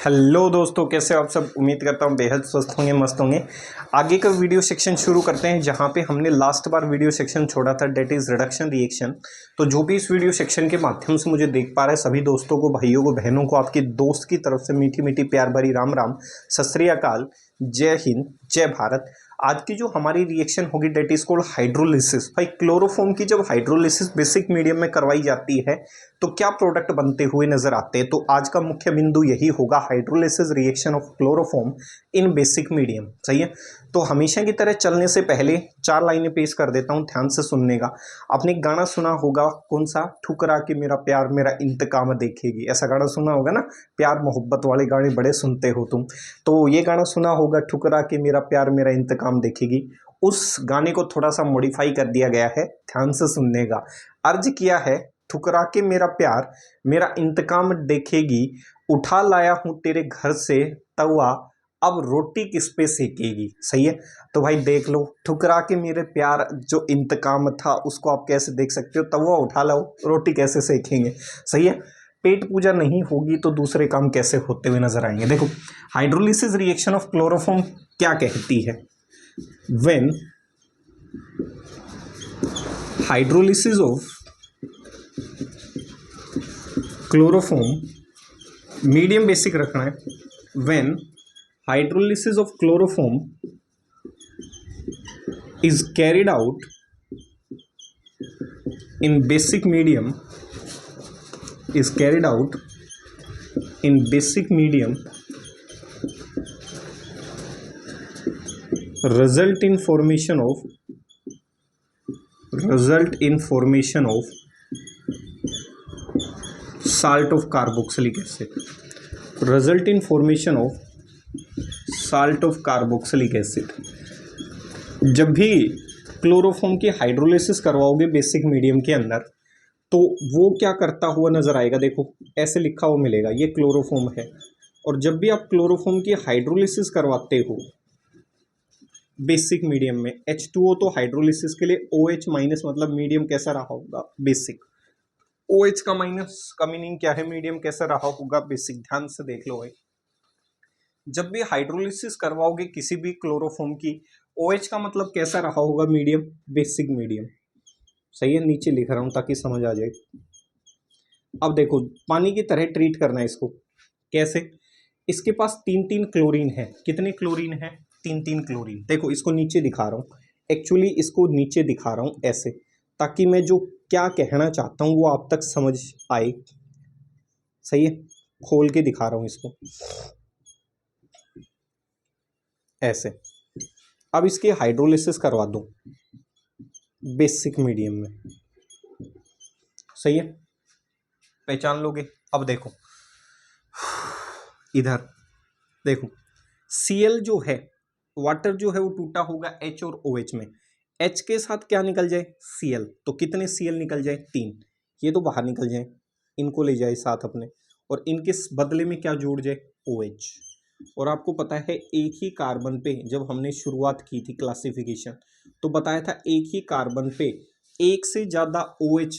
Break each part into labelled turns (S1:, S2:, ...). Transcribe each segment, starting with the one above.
S1: Hello दोस्तों, कैसे हो आप सब। उम्मीद करता हूँ बेहद स्वस्थ होंगे, मस्त होंगे। आगे का वीडियो सेक्शन शुरू करते हैं जहाँ पे हमने लास्ट बार वीडियो सेक्शन छोड़ा था, डेट इज़ रिडक्शन रिएक्शन। तो जो भी इस वीडियो सेक्शन के माध्यम से मुझे देख पा रहे हैं सभी दोस्तों को, भाइयों को, बहनों को आपके दोस्त की तरफ से मीठी मीठी प्यार भरी राम राम, सत श्री अकाल, जय हिंद, जय भारत। आज की जो हमारी रिएक्शन होगी डेट इज कोल्ड हाइड्रोलिसिस। भाई क्लोरोफॉर्म की जब हाइड्रोलिसिस बेसिक मीडियम में करवाई जाती है तो क्या प्रोडक्ट बनते हुए नजर आते हैं। तो आज का मुख्य बिंदु यही होगा, hydrolysis reaction of chloroform in basic medium. सही है। तो हमेशा की तरह चलने से पहले चार लाइनें पेश कर देता हूं, ध्यान से सुनने का। आपने एक गाना सुना होगा, कौन सा, ठुकरा के मेरा प्यार मेरा इंतकाम देखेगी। ऐसा गाना सुना होगा ना, प्यार मोहब्बत वाले गाने बड़े सुनते हो तुम। तो ये गाना सुना होगा, ठुकरा के मेरा प्यार मेरा इंतकाम देखेगी। उस गाने को थोड़ा सा मॉडिफाई कर दिया गया है, ध्यान से सुनने का। अर्ज किया है, ठुकरा के मेरा प्यार मेरा इंतकाम देखेगी, उठा लाया हूं तेरे घर से तवा, अब रोटी किस पे सेकेगी। सही है। तो भाई देख लो, ठुकरा के मेरे प्यार जो इंतकाम था उसको आप कैसे देख सकते हो, तवा उठा लो, रोटी कैसे सेकेंगे। सही है। पेट पूजा नहीं होगी तो दूसरे काम कैसे होते हुए नजर आएंगे। देखो, हाइड्रोलिसिस रिएक्शन ऑफ क्लोरोफॉर्म क्या कहती है। When hydrolysis of chloroform, medium basic रखना है। When hydrolysis of chloroform is carried out in basic medium, is carried out in basic medium, result in formation of salt of carboxylic acid, result in formation of salt of carboxylic acid। जब भी chloroform की hydrolysis करवाओगे basic medium के अंदर तो वो क्या करता हुआ नजर आएगा। देखो ऐसे लिखा हुआ मिलेगा, ये क्लोरोफॉर्म है। और जब भी आप क्लोरोफॉर्म की हाइड्रोलिसिस करवाते हो बेसिक मीडियम में, H2O तो हाइड्रोलिसिस के लिए OH माइनस, मतलब मीडियम कैसा रहा होगा, बेसिक। OH का माइनस का मीनिंग क्या है, मीडियम कैसा रहा होगा, बेसिक। ध्यान से देख लो भाई, जब भी हाइड्रोलिसिस करवाओगे किसी भी क्लोरोफॉर्म की, OH का मतलब कैसा रहा होगा, मीडियम, बेसिक मीडियम। सही है। नीचे लिख रहा हूं ताकि समझ आ जाए। अब देखो, पानी की तरह ट्रीट करना है इसको। कैसे, इसके पास तीन तीन क्लोरीन है। कितने क्लोरीन है, तीन तीन क्लोरीन। देखो इसको नीचे दिखा रहा हूं, एक्चुअली इसको नीचे दिखा रहा हूं ऐसे, ताकि मैं जो क्या कहना चाहता हूं वो आप तक समझ आए। सही है। खोल के दिखा रहा हूं इसको ऐसे। अब इसकी हाइड्रोलिसिस करवा दूं बेसिक मीडियम में। सही है, पहचान लोगे। अब देखो इधर देखो, Cl जो है, वाटर जो है वो टूटा होगा H और OH में। H के साथ क्या निकल जाए, Cl। तो कितने Cl निकल जाए, तीन। ये तो बाहर निकल जाए, इनको ले जाए साथ अपने, और इनके बदले में क्या जोड़ जाए, OH। और आपको पता है एक ही कार्बन पे जब हमने शुरुआत की थी क्लासिफिकेशन, तो बताया था एक ही कार्बन पे एक से ज़्यादा OH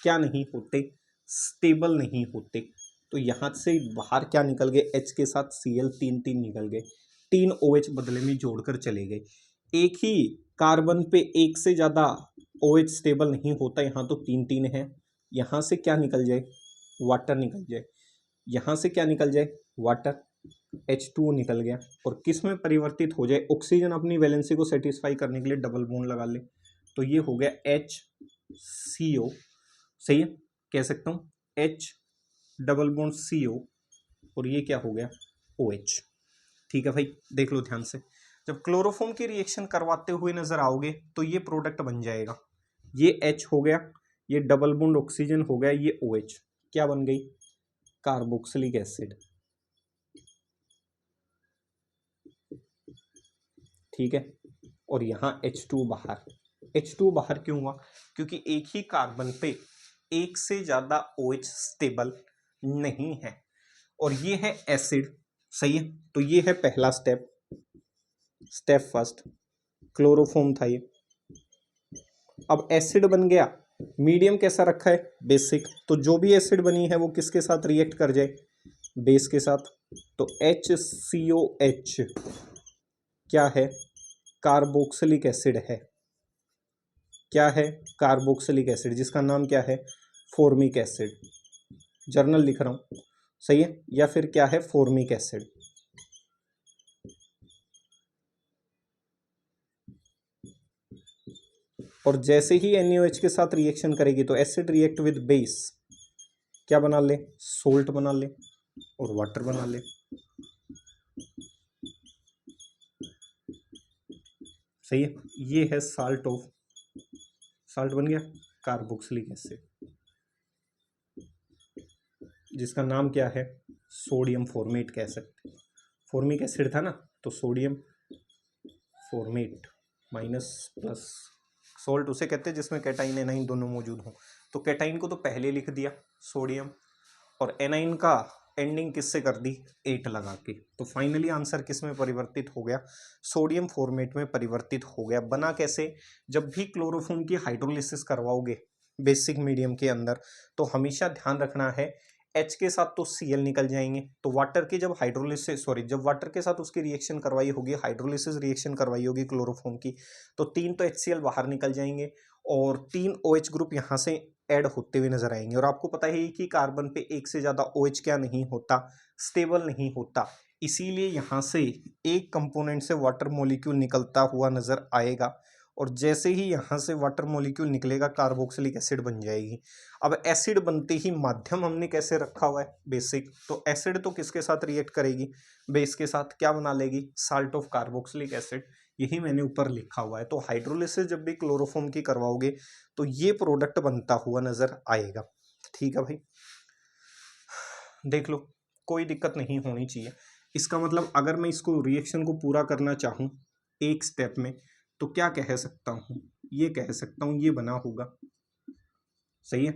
S1: क्या नहीं होते, स्टेबल नहीं होते। तो यहाँ से बाहर क्या निकल गए, H के साथ Cl, तीन तीन निकल गए, तीन OH बदले में जोड़कर चले गए। एक ही कार्बन पे एक से ज़्यादा OH स्टेबल नहीं होता, यहाँ तो तीन तीन है। यहाँ से क्या निकल जाए, वाटर निकल जाए। यहाँ से क्या निकल जाए, वाटर, H2O निकल गया। और किस में परिवर्तित हो जाए, ऑक्सीजन अपनी वैलेंसी को सेटिस्फाई करने के लिए डबल बॉन्ड लगा ले, तो ये हो गया HCO। सही है, कह सकता हूँ H डबल बॉन्ड CO, और ये क्या हो गया, OH। ठीक है भाई, देख लो ध्यान से। जब क्लोरोफॉर्म की रिएक्शन करवाते हुए नजर आओगे तो ये प्रोडक्ट बन जाएगा। ये H हो गया, ये डबल बॉन्ड ऑक्सीजन हो गया, ये OH क्या बन गई, कार्बोक्सिलिक एसिड। ठीक है। और यहाँ H2 बाहर। H2 बाहर क्यों हुआ, क्योंकि एक ही कार्बन पे एक से ज्यादा OH स्टेबल नहीं है, और ये है एसिड। सही है। तो ये है पहला स्टेप, स्टेप फर्स्ट, क्लोरोफॉर्म था ये। अब एसिड बन गया, मीडियम कैसा रखा है, बेसिक। तो जो भी एसिड बनी है वो किसके साथ रिएक्ट कर जाए, बेस के साथ, तो HCOH क्या है? कार्बोक्सिलिक एसिड है। क्या है? कार्बोक्सिलिक एसिड, जिसका नाम क्या है? Formic acid. जर्नल लिख रहा हूं, सही है? या फिर क्या है? Formic acid. और जैसे ही NaOH के साथ रिएक्शन करेगी तो एसिड रिएक्ट विद बेस, क्या बना ले? सोल्ट बना ले और वाटर बना ले। सही है? ये है साल्ट बन गया कार्बोक्सिलिक एसिड, जिसका नाम क्या है? सोडियम फॉर्मेट कह सकते हैं। फॉर्मिक एसिड था ना, तो sodium format minus plus. Salt उसे कहते हैं जिसमें कैटाइन एनाइन दोनों मौजूद हों। तो कैटाइन को तो पहले लिख दिया सोडियम, और एनाइन का एंडिंग किससे कर दी? 8 लगा के। तो फाइनली आंसर किस में परिवर्तित हो गया? सोडियम फॉर्मेट में परिवर्तित हो गया। बना कैसे? जब भी क्लोरोफॉर्म की हाइड्रोलिसिस करवाओगे बेसिक मीडियम के अंदर, तो हमेशा ध्यान रखना है H के साथ तो Cl निकल जाएंगे, तो वाटर की जब हाइड्रोलिसिस जब वाटर के साथ उसकी रिएक्शन करवाई होगी, हाइड्रोलिसिस रिएक्शन करवाई होगी क्लोरोफॉर्म की, तो 3 तो HCl बाहर निकल जाएंगे और 3 OH ग्रुप यहाँ से ऐड होते हुए नजर आएंगे। और आपको पता है कि कार्बन पे एक से ज्यादा OH क्या नहीं होता? स्टेबल नहीं होता। इसीलिए यहाँ से एक कंपोनेंट से वाटर मॉलिक्यूल निकलता हुआ नजर आएगा, और जैसे ही यहाँ से वाटर मॉलिक्यूल निकलेगा कार्बोक्सिलिक एसिड बन जाएगी। अब एसिड बनते ही माध्यम हमने कैसे रखा हुआ है? बेसिक। तो एसिड तो किसके साथ रिएक्ट करेगी? बेस के साथ। क्या बना लेगी? Salt of carboxylic acid. यही मैंने ऊपर लिखा हुआ है। तो हाइड्रोलिसिस जब भी क्लोरोफॉर्म की करवाओगे तो ये प्रोडक्ट बनता हुआ नजर आएगा। ठीक है भाई, देख लो, कोई दिक्कत नहीं होनी चाहिए। इसका मतलब अगर मैं इसको रिएक्शन को पूरा करना चाहूँ एक स्टेप में, तो क्या कह सकता हूँ? ये कह सकता हूँ ये बना होगा। सही है?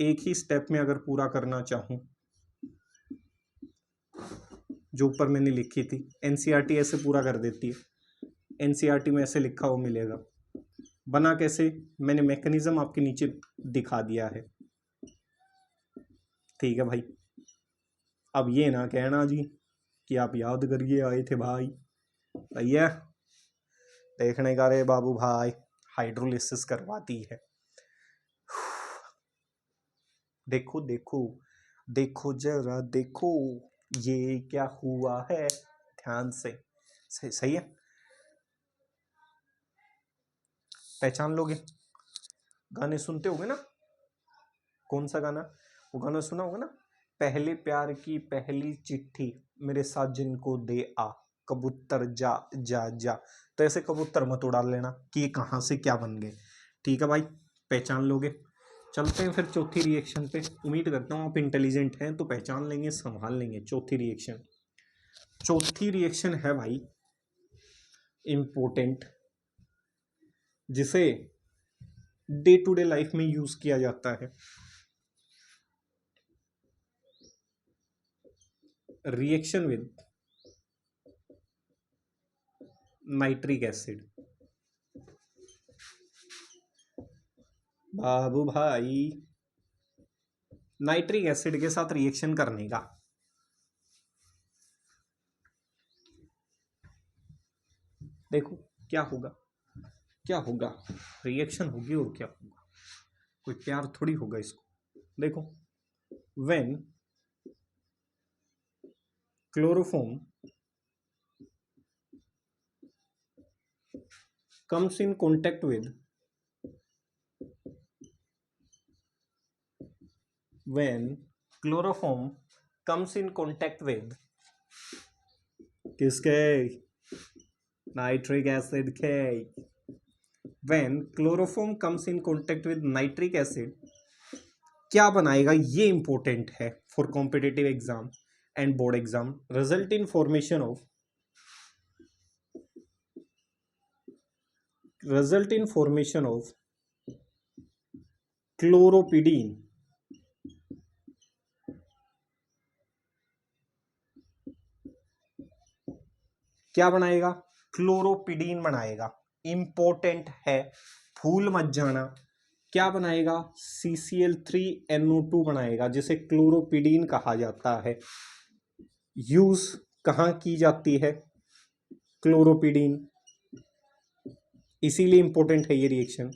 S1: एक ही स्टेप में अगर पूरा करना चाहूँ, जो ऊपर मैंने लिखी थी, NCERT ऐसे पूरा कर देती है। NCERT में ऐसे लिखा हुआ मिलेगा। बना कैसे? मैंने मैकेनिज्म आपके नीचे दिखा दिया है। ठीक है भाई, अब ये ना कहना जी कि आप याद करके आए थे भाई। भैया देखने का रे बाबू भाई, हाइड्रोलिसिस करवाती है। देखो देखो देखो जरा देखो, ये क्या हुआ है, ध्यान से। सही है? पहचान लोगे? गाने सुनते होगे ना? कौन सा गाना? वो गाना सुना होगा ना, पहले प्यार की पहली चिट्ठी मेरे साथ जिनको दे आ, कबूतर जा जा जा। तो ऐसे कबूतर मत उड़ा लेना कि ये कहाँ से क्या बन गए। ठीक है भाई, पहचान लोगे? चलते हैं फिर चौथी रिएक्शन पे। उम्मीद करता हूँ आप इंटेलिजेंट हैं तो पहचान लेंगे, संभाल लेंगे। चौथी रिएक्शन है भाई इंपॉर्टेंट, जिसे डे टू डे लाइफ में यूज किया जाता है। Reaction with nitric acid. बाबू भाई, नाइट्रिक एसिड के साथ रिएक्शन करने का, देखो क्या होगा, क्या होगा? रिएक्शन होगी और क्या होगा? कोई प्यार थोड़ी होगा इसको। देखो, when chloroform comes in contact with, when chloroform comes in contact with किसके? नाइट्रिक एसिड के। when chloroform comes in contact with nitric acid, क्या बनाएगा? ये इंपॉर्टेंट है for competitive exam and board exam. Result in formation of chloropicrin. क्या बनाएगा? क्लोरोपिडीन बनाएगा। Important है, भूल मत जाना। क्या बनाएगा, CCl3NO2 बनाएगा, जिसे क्लोरोपिडीन कहा जाता है। यूज कहाँ की जाती है क्लोरोपिडीन, इसीलिए इंपॉर्टेंट है ये रिएक्शन।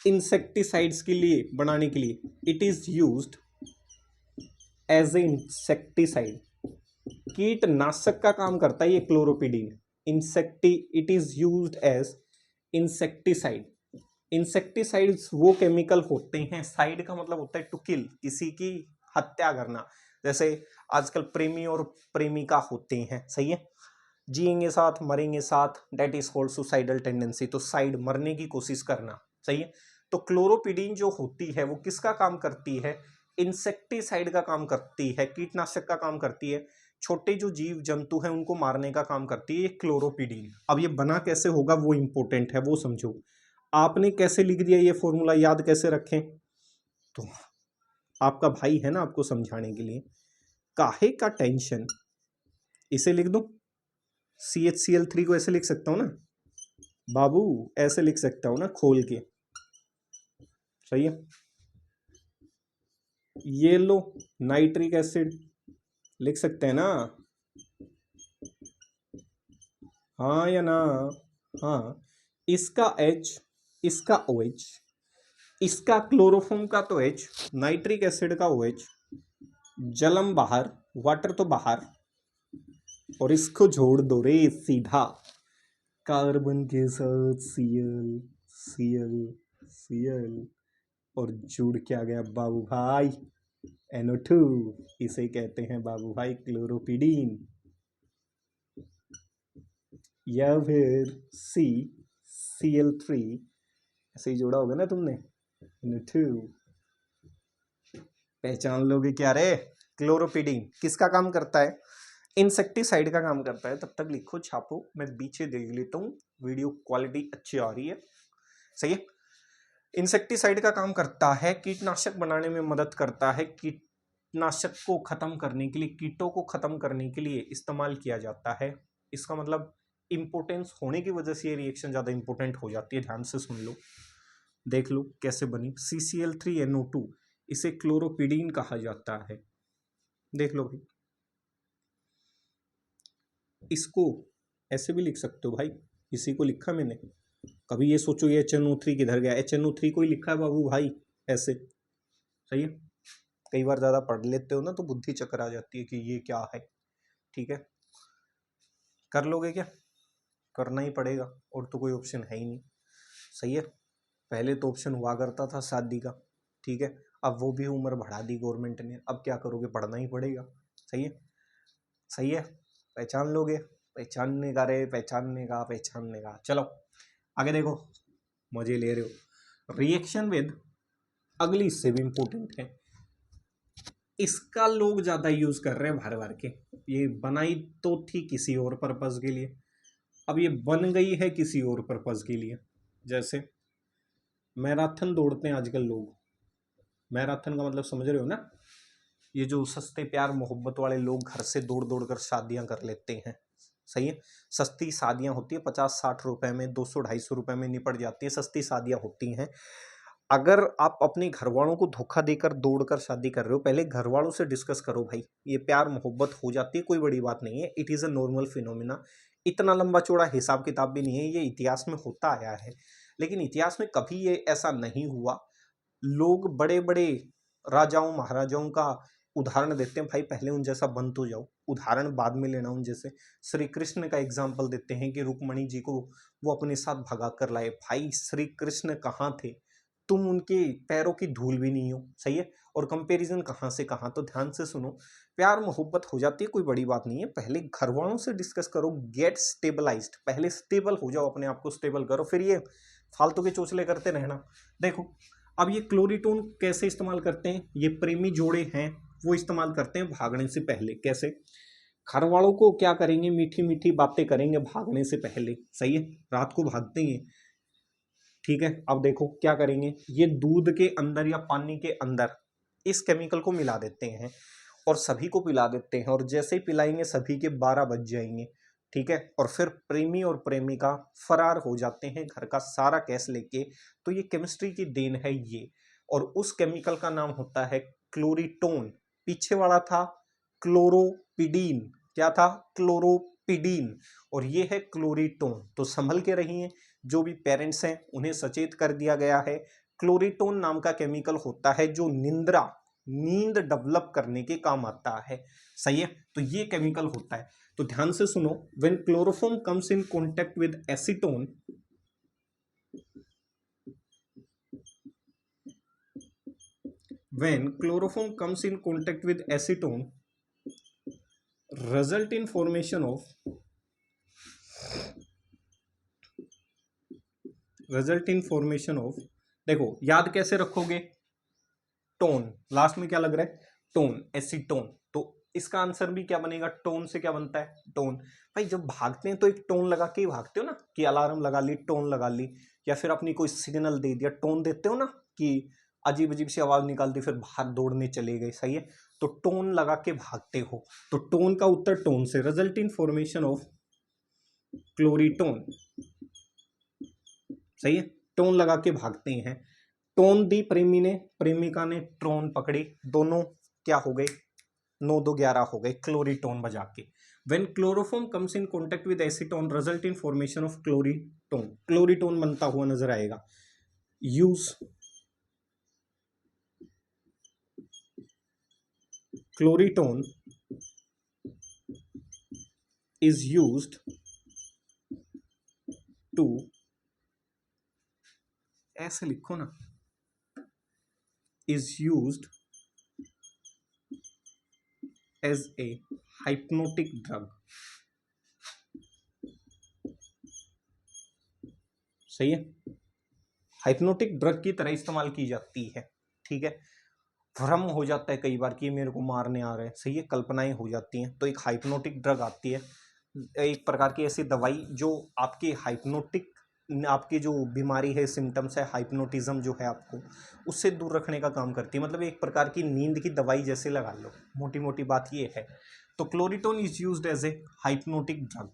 S1: इंसेक्टिसाइड्स के लिए बनाने के लिए it is used as a insecticide, कीटनाशक का काम करता है ये chloropicrin. It is used as insecticide. Insecticides वो केमिकल होते हैं, साइड का मतलब होता है टू किल, किसी की हत्या करना। जैसे आजकल प्रेमी और प्रेमिका होते हैं, सही है, जिएंगे साथ मरेंगे साथ, that is called suicidal tendency, तो साइड मरने की कोशिश करना, सही है। तो क्लोरोपिडीन जो होती है वो किसका काम करती है, इंसेक्टिसाइड का काम करती है, कीटनाशक का काम करती है, छोटे जो जीव जंतु हैं उनको मारने का काम करती है ये क्लोरोपिडीन। अब ये बना कैसे होगा वो इंपॉर्टेंट है, वो समझो। आपने कैसे लिख दिया ये फॉर्मूला, याद कैसे रखें, तो आपका भाई है ना आपको समझाने के लिए। काहे का टेंशन, इसे लिख दो, CHCl3 को ऐसे लिख सकता हूं ना बाबू, ऐसे लिख सकता हूं ना खोल के, सही है। ये लो नाइट्रिक एसिड लिख सकते हैं ना, हाँ या ना, हाँ। इसका H, इसका OH, इसका क्लोरोफॉर्म का तो H, नाइट्रिक एसिड का OH, जलम बाहर, वाटर तो बाहर, और इसको जोड़ दो रे सीधा, कार्बन के साथ Cl Cl Cl, और जुड़ क्या गया बाबू भाई, NO2, इसे कहते हैं बाबू भाई क्लोरोपिडीन, या फिर CCl3, ऐसे ही जोड़ा होगा ना तुमने, NO2। पहचान लोगे क्या रे, क्लोरोपिडीन किसका काम करता है, इंसेक्टिसाइड का काम करता है। तब तक लिखो छापो, मैं पीछे देख लेता हूँ, वीडियो क्वालिटी अच्छी आ रही है, सही है। इंसेक्टिसाइड का काम करता है, कीटनाशक बनाने में मदद करता है, कीटनाशक को खत्म करने के लिए, कीटों को खत्म करने के लिए इस्तेमाल किया जाता है। इसका मतलब इंपोर्टेंस होने की वजह से ये रिएक्शन ज्यादा इंपॉर्टेंट हो जाती है। ध्यान से सुन लो, देख लो कैसे बनी। CCl3NO2, इसे क्लोरोपिडीन कहा जाता है, देख लो भाई। इसको ऐसे भी लिख सकते हो भाई, इसी को लिखा मैंने, कभी ये सोचो ये HNO3 किधर गया, HNO3 को ही लिखा है बाबू भाई, ऐसे, सही है। कई बार ज्यादा पढ़ लेते हो ना तो बुद्धि चक्कर आ जाती है कि ये क्या है, ठीक है। कर लोगे क्या, करना ही पड़ेगा, और तो कोई ऑप्शन है ही नहीं, सही है। पहले तो ऑप्शन हुआ करता था शादी का, ठीक है, अब वो भी उम्र बढ़ा दी गवर्नमेंट ने, अब क्या करोगे, पढ़ना ही पड़ेगा, सही है, सही है। पहचान लोगे, पहचानने का रे, पहचानने का। चलो आगे देखो, मजे ले रहे हो। रिएक्शन विद, अगली इससे भी इंपॉर्टेंट है, इसका लोग ज्यादा यूज कर रहे हैं भर भर के। ये बनाई तो थी किसी और पर्पज के लिए, अब ये बन गई है किसी और पर्पज के लिए। जैसे मैराथन दौड़ते हैं आजकल लोग, मैराथन का मतलब समझ रहे हो ना, ये जो सस्ते प्यार मोहब्बत वाले लोग घर से दौड़ दौड़ कर शादियां कर लेते हैं, सही है। सस्ती शादियां होती है, 50-60 रुपए में, 200-250 रुपए में निपट जाती है, सस्ती शादियां होती हैं। अगर आप अपने घर वालों को धोखा देकर दौड़कर शादी कर रहे हो, पहले घर वालों से डिस्कस करो भाई, ये प्यार मोहब्बत हो जाती है, कोई बड़ी बात नहीं है, it is a normal phenomena. इतना लंबा चौड़ा हिसाब किताब भी नहीं है, ये इतिहास में होता आया है, लेकिन इतिहास में कभी ये ऐसा नहीं हुआ। लोग बड़े बड़े राजाओं महाराजाओं का उदाहरण देते हैं, भाई पहले उन जैसा बन तो जाओ, उदाहरण बाद में लेना उन जैसे। श्री कृष्ण का एग्जाम्पल देते हैं कि रुक्मणी जी को वो अपने साथ भगा कर लाए, भाई श्री कृष्ण कहाँ थे, तुम उनके पैरों की धूल भी नहीं हो, सही है। और कंपैरिजन कहाँ से कहाँ, तो ध्यान से सुनो, प्यार मोहब्बत हो जाती है, कोई बड़ी बात नहीं है, पहले घर वालों से डिस्कस करो, गेट स्टेबलाइज्ड, पहले स्टेबल हो जाओ, अपने आप को स्टेबल करो, फिर ये फालतू के चोचले करते रहना। देखो अब ये क्लोरीटोन कैसे इस्तेमाल करते हैं, ये प्रेमी जोड़े हैं वो इस्तेमाल करते हैं भागने से पहले। कैसे, घर वालों को क्या करेंगे, मीठी मीठी बातें करेंगे भागने से पहले, सही है, रात को भागते हैं, ठीक है। अब देखो क्या करेंगे, ये दूध के अंदर या पानी के अंदर इस केमिकल को मिला देते हैं और सभी को पिला देते हैं, और जैसे ही पिलाएंगे सभी के 12 बज जाएंगे, ठीक है, और फिर प्रेमी और प्रेमिका फरार हो जाते हैं घर का सारा कैश लेके। तो ये केमिस्ट्री की देन है ये। और उस केमिकल का नाम होता है क्लोरीटोन। पीछे वाला था क्लोरोपिडीन। क्या था? क्लोरोपिडीन। और ये है क्लोरीटोन। तो संभल के रहिए, जो भी पेरेंट्स हैं उन्हें सचेत कर दिया गया है। क्लोरीटोन नाम का केमिकल होता है जो निंद्रा, नींद डेवलप करने के काम आता है। सही है, तो ये केमिकल होता है। तो ध्यान से सुनो, when chloroform comes in contact with acetone, when chloroform comes in contact with acetone, result in formation of देखो याद कैसे रखोगे? टोन, लास्ट में क्या लग रहा है? Tone, acetone. तो इसका आंसर भी क्या बनेगा? टोन से क्या बनता है? टोन। भाई जब भागते हैं तो एक टोन लगा के ही भागते हो ना, कि अलार्म लगा ली, टोन लगा ली, या फिर अपनी कोई सिग्नल दे दिया, टोन देते हो ना, कि अजीब अजीब सी आवाज निकालती फिर बाहर दौड़ने चले गए। सही है, तो टोन लगा के भागते हो। तो टोन का उत्तर टोन से, रिजल्ट इन फॉर्मेशन ऑफ क्लोरीटोन। सही है, टोन लगा के भागते हैं। टोन दी प्रेमी ने, प्रेमिका ने ट्रोन पकड़ी, दोनों क्या हो गए? 9 2 11 हो गए क्लोरीटोन बजा के। When chloroform comes in contact with acetone, result in formation of chloretone. Chloretone बनता हुआ नजर आएगा। Use chloretone is used to, ऐसे लिखो ना, is used as a hypnotic drug। सही है, हाइप्नोटिक ड्रग की तरह इस्तेमाल की जाती है। ठीक है, भ्रम हो जाता है कई बार कि मेरे को मारने आ रहे हैं। सही है, कल्पनाएं हो जाती हैं। तो एक हाइप्नोटिक ड्रग आती है, एक प्रकार की ऐसी दवाई जो आपकी हाइप्नोटिक, आपकी जो बीमारी है, सिम्टम्स है, हाइप्नोटिज्म जो है आपको उससे दूर रखने का काम करती है। मतलब एक प्रकार की नींद की दवाई जैसे लगा लो, मोटी मोटी बात ये है। तो chloretone is used as a hypnotic drug.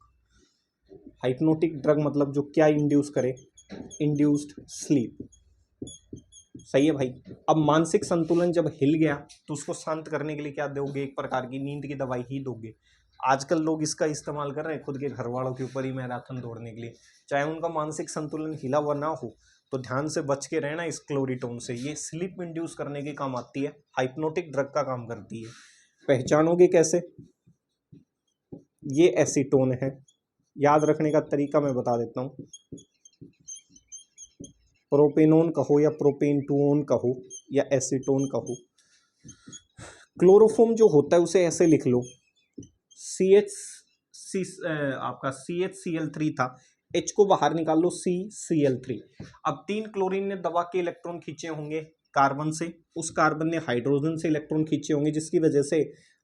S1: Hypnotic drug मतलब जो क्या इंड्यूस करे? Induced sleep. सही है भाई। अब मानसिक संतुलन जब हिल गया तो उसको शांत करने के लिए क्या दोगे? एक प्रकार की नींद की दवाई ही दोगे। आजकल लोग इसका इस्तेमाल कर रहे हैं खुद के घर वालों के ऊपर ही मैराथन दौड़ने के लिए, चाहे उनका मानसिक संतुलन हिला हुआ ना हो। तो ध्यान से बच के रहना इस क्लोरीटोन से। ये स्लीप इंड्यूस करने के काम आती है, हाइप्नोटिक ड्रग का काम करती है। पहचानोगे कैसे? ये एसीटोन है। याद रखने का तरीका मैं बता देता हूँ। प्रोपेनोन कहो या प्रोपेनटून कहो या एसीटोन कहो। क्लोरोफॉर्म जो होता है उसे ऐसे लिख लो, सी एच सी, आपका CHCl3 था, H को बाहर निकाल लो, CCl3। अब 3 क्लोरीन ने दबा के इलेक्ट्रॉन खींचे होंगे कार्बन से, उस कार्बन ने हाइड्रोजन से इलेक्ट्रॉन खींचे होंगे, जिसकी वजह से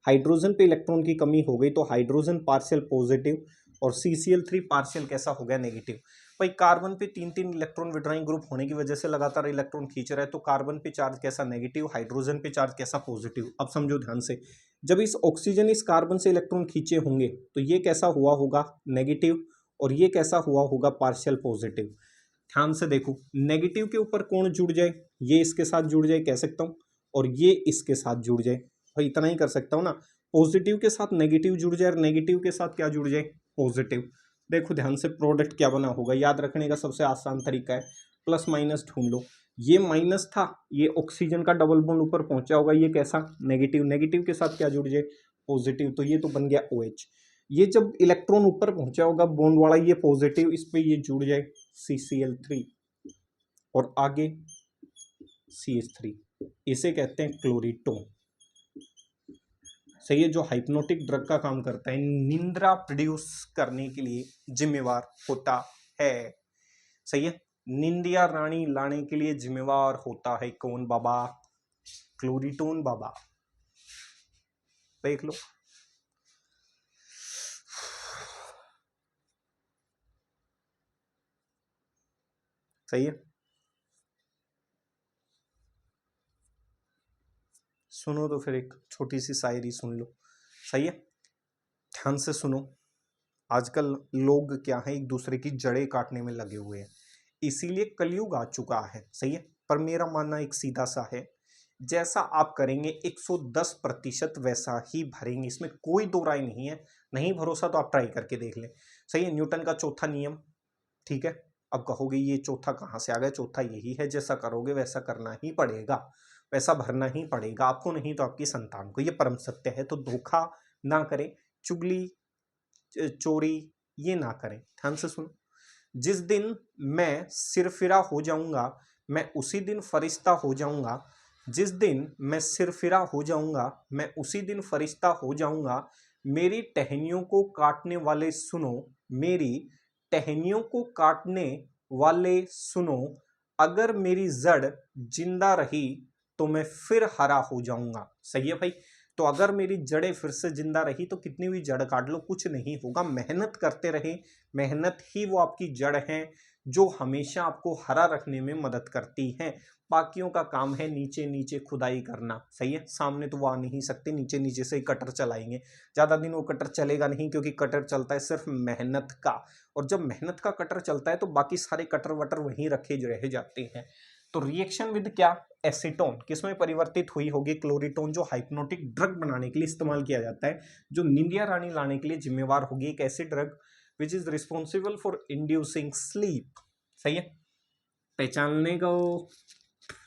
S1: हाइड्रोजन पे इलेक्ट्रॉन की कमी हो गई। तो हाइड्रोजन पार्शियल पॉजिटिव और CCl3 पार्शियल कैसा हो गया? नेगेटिव। भाई कार्बन पे 3 इलेक्ट्रॉन विड्रॉइंग ग्रुप होने की वजह से लगातार इलेक्ट्रॉन खींच रहा है, तो कार्बन पे चार्ज कैसा? नेगेटिव। हाइड्रोजन पे चार्ज कैसा? पॉजिटिव। अब समझो ध्यान से, जब इस ऑक्सीजन इस कार्बन से इलेक्ट्रॉन खींचे होंगे तो ये कैसा हुआ होगा? नेगेटिव। और ये कैसा हुआ होगा? Partial positive. ध्यान से देखो, नेगेटिव के ऊपर कौन जुड़ जाए? ये इसके साथ जुड़ जाए कह सकता हूं, और ये इसके साथ जुड़ जाए। भाई इतना ही कर सकता हूं ना, पॉजिटिव के साथ नेगेटिव जुड़ जाए और नेगेटिव के साथ क्या जुड़ जाए? पॉजिटिव। देखो ध्यान से, प्रोडक्ट क्या बना होगा? याद रखने का सबसे आसान तरीका है, प्लस माइनस ढूंढ लो। ये माइनस था, ये ऑक्सीजन का डबल बॉन्ड ऊपर पहुंचा होगा, ये कैसा? नेगेटिव। नेगेटिव के साथ क्या जुड़ जाए? पॉजिटिव। तो ये तो बन गया OH। ये जब इलेक्ट्रॉन ऊपर पहुंचा होगा बॉन्ड वाला, ये पॉजिटिव, इस पे ये जुड़ जाए CCl3 और आगे CH3। इसे कहते हैं क्लोरीटोन। सही है, जो हाइप्नोटिक ड्रग का काम करता है, निंद्रा प्रोड्यूस करने के लिए जिम्मेवार होता है। सही है, निंदिया रानी लाने के लिए जिम्मेवार होता है कौन बाबा? क्लोरीटोन बाबा। देख लो। सही है, सुनो तो फिर एक छोटी सी शायरी सुन लो। सही है, ध्यान से सुनो। आजकल लोग क्या है, एक दूसरे की जड़ें काटने में लगे हुए हैं, इसीलिए कलयुग आ चुका है। सही है, पर मेरा मानना एक सीधा सा है, जैसा आप करेंगे 110% वैसा ही भरेंगे, इसमें कोई दो राय नहीं है। नहीं भरोसा तो आप ट्राई करके देख लें। सही है, न्यूटन का चौथा नियम, ठीक है। अब कहोगे ये चौथा कहाँ से आ गया, चौथा यही है, जैसा करोगे वैसा करना ही पड़ेगा, वैसा भरना ही पड़ेगा, आपको नहीं तो आपकी संतान को, ये परम सत्य है। तो धोखा ना करें, चुगली चोरी ये ना करें। ध्यान से सुनो, जिस दिन मैं सिरफिरा हो जाऊंगा, मैं उसी दिन फरिश्ता हो जाऊंगा। जिस दिन मैं सिरफिरा हो जाऊंगा, मैं उसी दिन फरिश्ता हो जाऊंगा। मेरी टहनियों को काटने वाले सुनो, मेरी टहनियों को काटने वाले सुनो, अगर मेरी जड़ जिंदा रही तो मैं फिर हरा हो जाऊंगा। सही है भाई, तो अगर मेरी जड़ें फिर से जिंदा रही तो कितनी भी जड़ काट लो कुछ नहीं होगा, मेहनत करते रहे, मेहनत ही वो आपकी जड़ है जो हमेशा आपको हरा रखने में मदद करती है। बाकियों का काम है नीचे नीचे खुदाई करना। सही है, सामने तो वो आ नहीं सकते, नीचे नीचे से ही कटर चलाएंगे, ज्यादा दिन वो कटर चलेगा नहीं, क्योंकि कटर चलता है सिर्फ मेहनत का, और जब मेहनत का कटर चलता है तो बाकी सारे कटर वटर वहीं रखे रह जाते हैं। तो रिएक्शन विद क्या, एसीटोन किसमें परिवर्तित हुई होगी, क्लोरीटोन, जो हाइप्नोटिक ड्रग बनाने के लिए इस्तेमाल किया जाता है, जो निंदिया रानी लाने के लिए जिम्मेवार होगी, एक ऐसी drug which is responsible for inducing sleep. सही है, पहचानने को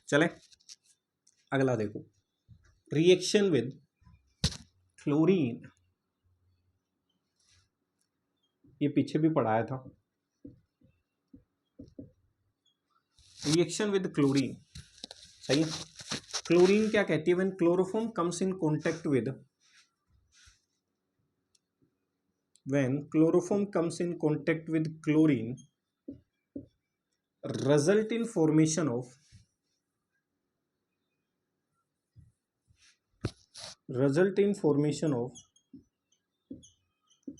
S1: चले। अगला देखो, रिएक्शन विद क्लोरीन, ये पीछे भी पढ़ाया था। रिएक्शन विद क्लोरीन, सही है, क्लोरीन क्या कहती है, when chloroform comes in contact with, when chloroform comes in contact with chlorine, result in formation of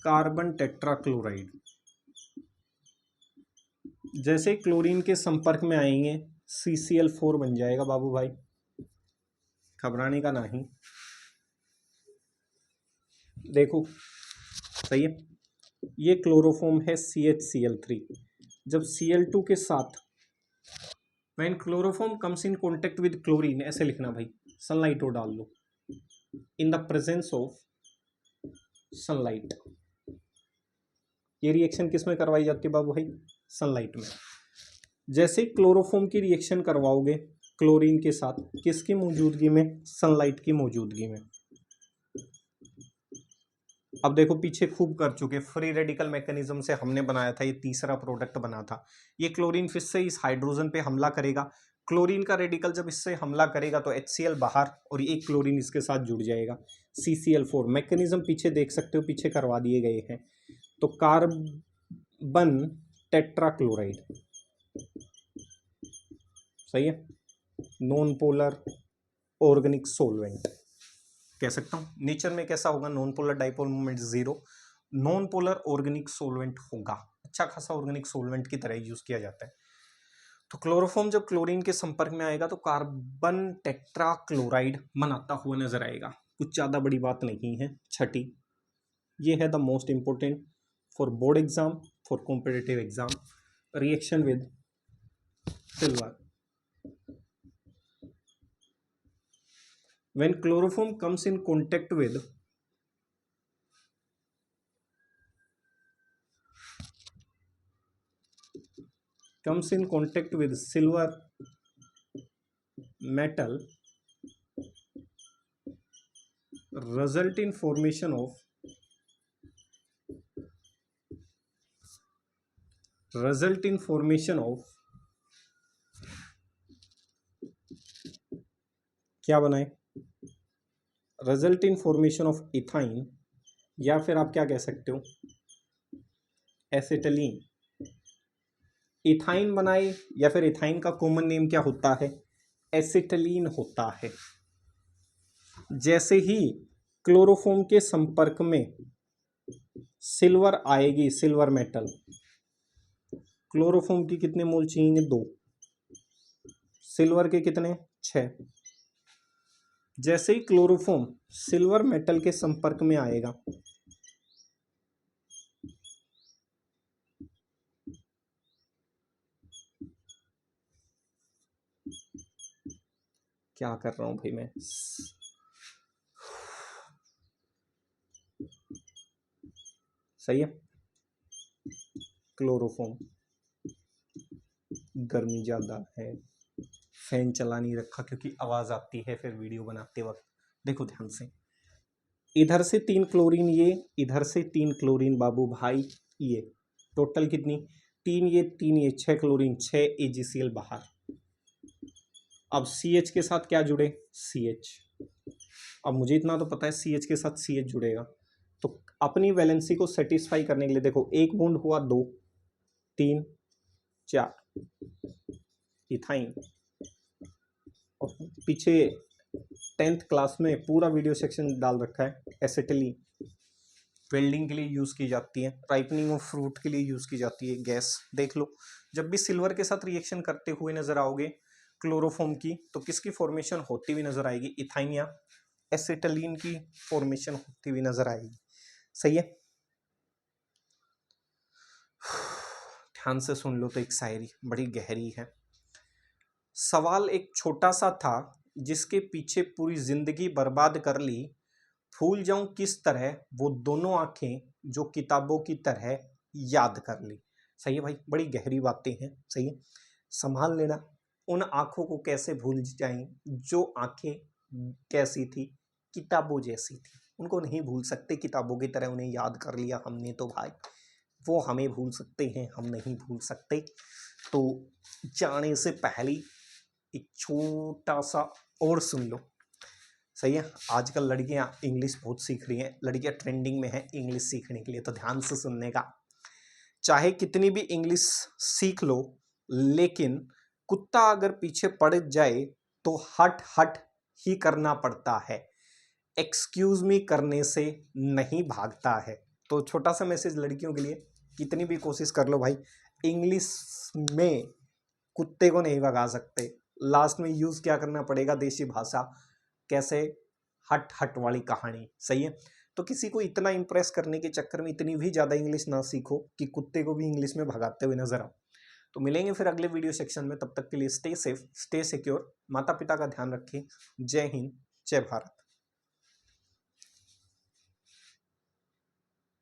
S1: carbon tetrachloride. जैसे क्लोरीन के संपर्क में आएंगे CCl4 बन जाएगा बाबू भाई, घबराने का नहीं। देखो सही है, ये क्लोरोफॉर्म है CHCl3, जब Cl2 के साथ when chloroform comes in contact with chlorine, ऐसे लिखना भाई, सनलाइट और डाल लो, in the presence of sunlight. ये रिएक्शन किस में करवाई जाती है बाबू भाई, सनलाइट में। जैसे क्लोरोफॉर्म की रिएक्शन करवाओगे क्लोरीन के साथ, किसकी मौजूदगी में, सनलाइट की मौजूदगी में। अब देखो पीछे खूब कर चुके, फ्री रेडिकल मैकेनिज्म से हमने बनाया था, ये तीसरा प्रोडक्ट बना था। ये क्लोरीन फिर से इस हाइड्रोजन पे हमला करेगा, क्लोरीन का रेडिकल जब इससे हमला करेगा तो HCl बाहर और एक क्लोरीन इसके साथ जुड़ जाएगा, CCl4। मैकेनिज्म पीछे देख सकते हो, पीछे करवा दिए गए हैं। तो कार्बन टेट्राक्लोराइड, सही है, नॉन पोलर ऑर्गेनिक सोलवेंट कह सकता हूँ। नेचर में कैसा होगा, non polar dipole moment 0, non polar organic solvent होगा, अच्छा खासा ऑर्गेनिक सोलवेंट की तरह यूज किया जाता है। तो क्लोरोफॉर्म जब क्लोरीन के संपर्क में आएगा तो कार्बन टेट्राक्लोराइड बनाता हुआ नजर आएगा, कुछ ज्यादा बड़ी बात नहीं है। छठी, ये है the most important for board exam, for competitive exam, reaction with silver. When chloroform comes in contact with silver metal, result in formation of क्या बनाए, result in formation of ethyne, या फिर आप क्या कह सकते हो, एसिटिलीन। इथाइन बनाए, या फिर इथाइन का कॉमन नेम क्या होता है, एसिटिलीन होता है। जैसे ही क्लोरोफॉर्म के संपर्क में सिल्वर आएगी, सिल्वर मेटल, क्लोरोफॉर्म की कितने मोल चाहिए, 2, सिल्वर के कितने, 6। जैसे ही क्लोरोफॉर्म सिल्वर मेटल के संपर्क में आएगा, क्या कर रहा हूँ भाई मैं। सही है। क्लोरोफॉर्म, गर्मी ज़्यादा है, फैन चला नहीं रखा क्योंकि आवाज़ आती है फिर वीडियो बनाते वक्त। देखो ध्यान से, इधर से 3 क्लोरीन ये, इधर से 3 क्लोरीन बाबू भाई ये, टोटल कितनी, 3 ये 6 क्लोरीन, 6 AgCl बाहर। अब CH के साथ क्या जुड़े, CH। अब मुझे इतना तो पता है CH के साथ CH जुड़ेगा, तो अपनी वैलेंसी को सेटिस्फाई करने के लिए देखो, एक बॉन्ड हुआ 2 3 4 इथाइन। और पीछे 10th क्लास में पूरा वीडियो सेक्शन डाल रखा है, एसिटिलीन वेल्डिंग के लिए यूज़ की जाती है, राइपनिंग ऑफ फ्रूट के लिए यूज़ की जाती है गैस। देख लो, जब भी सिल्वर के साथ रिएक्शन करते हुए नजर आओगे क्लोरोफॉर्म की, तो किसकी फॉर्मेशन होती हुई नजर आएगी, इथाइन या एसिटिलीन की फॉर्मेशन होती हुई नजर आएगी। सही है। ध्यान से सुन लो, तो एक शायरी बड़ी गहरी है। सवाल एक छोटा सा था जिसके पीछे पूरी जिंदगी बर्बाद कर ली, भूल जाऊं किस तरह वो दोनों आंखें जो किताबों की तरह याद कर ली। सही है भाई, बड़ी गहरी बातें हैं। सही है, संभाल लेना। उन आंखों को कैसे भूल जाएं जो आंखें कैसी थी, किताबों जैसी थी। उनको नहीं भूल सकते, किताबों की तरह उन्हें याद कर लिया हमने तो भाई, वो हमें भूल सकते हैं, हम नहीं भूल सकते। तो जाने से पहले एक छोटा सा और सुन लो। सही है, आजकल लड़कियां इंग्लिश बहुत सीख रही हैं, लड़कियां ट्रेंडिंग में हैं इंग्लिश सीखने के लिए, तो ध्यान से सुनने का। चाहे कितनी भी इंग्लिश सीख लो, लेकिन कुत्ता अगर पीछे पड़ जाए तो हट हट ही करना पड़ता है, एक्सक्यूज मी करने से नहीं भागता है। तो छोटा सा मैसेज लड़कियों के लिए, कितनी भी कोशिश कर लो भाई, इंग्लिश में कुत्ते को नहीं भगा सकते। लास्ट में यूज क्या करना पड़ेगा, देसी भाषा। कैसे, हट हट वाली कहानी। सही है, तो किसी को इतना इंप्रेस करने के चक्कर में इतनी भी ज्यादा इंग्लिश ना सीखो कि कुत्ते को भी इंग्लिश में भगाते हुए नजर आओ। तो मिलेंगे फिर अगले वीडियो सेक्शन में, तब तक के लिए स्टे सेफ, स्टे सिक्योर, माता पिता का ध्यान रखें। जय हिंद, जय भारत।